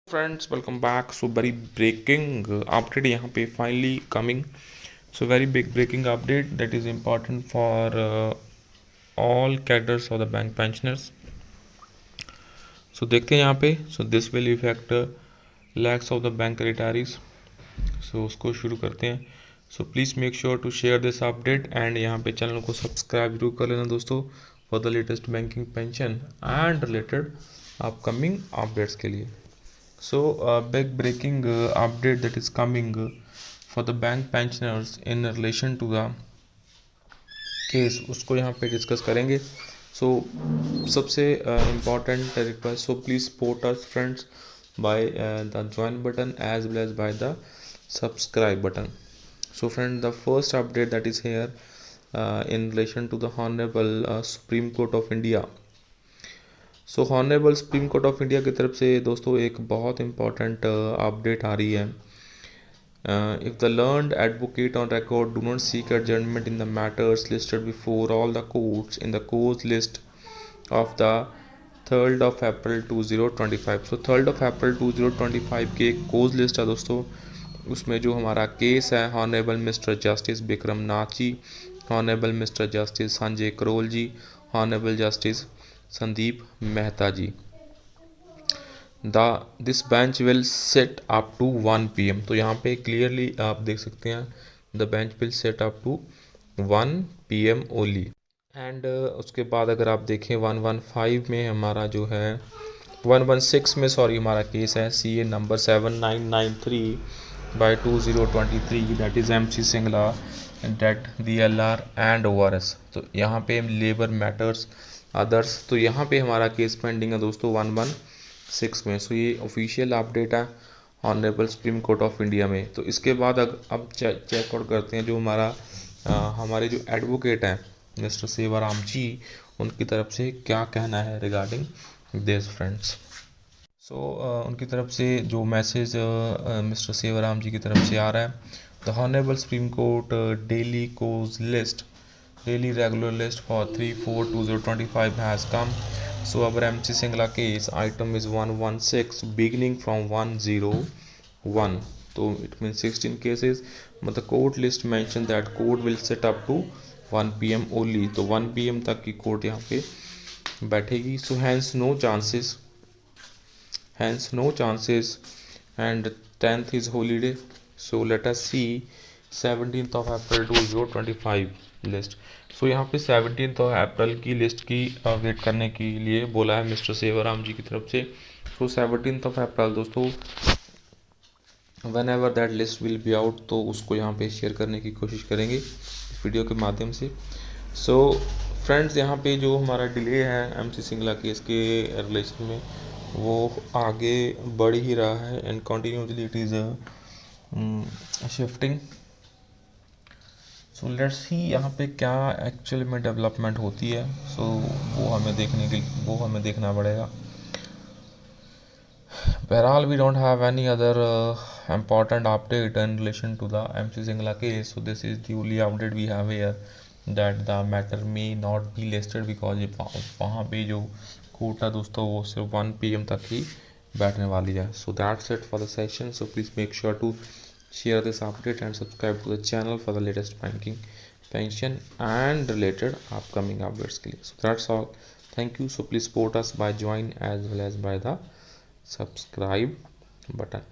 Friends welcome back. So very breaking update यहाँ पे finally coming. So very big breaking update that is important for all cadres of the bank pensioners. So देखते हैं यहाँ पे। So this will effect lakhs of the bank retirees. So उसको शुरू करते हैं। So please make sure to share this update and यहाँ पे चैनल को सब्सक्राइब जरूर कर लेना दोस्तों, for the latest banking pension and related upcoming updates के लिए। So a big breaking update that is coming for the bank pensioners in relation to the case, उसको यहाँ पे डिस्कस करेंगे। So सबसे important request, so please support us friends by the join button as well as by the subscribe button. So friend, the first update that is here in relation to the Honorable Supreme Court of India. So honourable supreme court of India की तरफ से दोस्तों एक बहुत important update आ रही है। If the learned advocate on record do not seek adjournment in the matters listed before all the courts in the course list of the 3rd of April 2025। So 3rd of April 2025 के course list है दोस्तों। उसमें जो हमारा case है honourable mister justice Vikram Nath ji, honourable mister justice Sanjay Karol ji, honourable justice Sandeep Mehta ji. This bench will set up to 1 PM। तो यहाँ पे क्लियरली आप देख सकते हैं the bench will set up to 1 PM only. And उसके बाद अगर आप देखें 115 में हमारा जो है 116 में सॉरी हमारा केस है CA नंबर 7993/2023 that is MC Singla date DLR and ORS। तो यहाँ पे लेबर मैटर्स अदर्स, तो यहाँ पे हमारा केस पेंडिंग है दोस्तों 116 में। सो ये ऑफिशियल अपडेट है honourable supreme court of India में। तो इसके बाद अब चेक आउट करते हैं जो हमारे जो एडवोकेट हैं मिस्टर सेवाराम जी, उनकी तरफ से क्या कहना है रिगार्डिंग दिस फ्रेंड्स। सो उनकी तरफ से जो मैसेज मिस्टर सेवाराम जी की तरफ से आ रहा है, the honourable supreme court daily course list daily regular list for 3/4/2025 has come. So our MC Singla case item is 116 beginning from 101. So it means 16 cases, but the court list mentioned that court will set up to 1 PM only. तो 1 PM तक की court यहाँ पे बैठेगी। So hence no chances and 10th is holiday. So let us see 17th of April 2025 list. So यहाँ पे 17th of April की list की वेट करने के लिए बोला है मिस्टर सेवाराम जी की तरफ से। सो 17th of April दोस्तों when ever that list will be out, तो उसको यहाँ पे शेयर करने की कोशिश करेंगे इस वीडियो के माध्यम से। सो फ्रेंड्स, यहाँ पे जो हमारा डिले है MC सिंगला केस के रिलेशन में वो आगे बढ़ ही रहा है and continuously it is shifting. So let's see यहाँ पे क्या एक्चुअल में डेवलपमेंट होती है। सो वो हमें देखना पड़ेगा। बहरहाल we don't have any other important update in relation to the MC Singla case. So this is the only update we have here, that the matter may not be listed because वहाँ पे जो court है दोस्तों वो सिर्फ 1 PM तक ही बैठने वाली है। So that's it for the session. So please make sure to share this update and subscribe to the channel for the latest banking, pension and related upcoming updates के लिए। So that's all. Thank you. So please support us by join as well as by the subscribe button.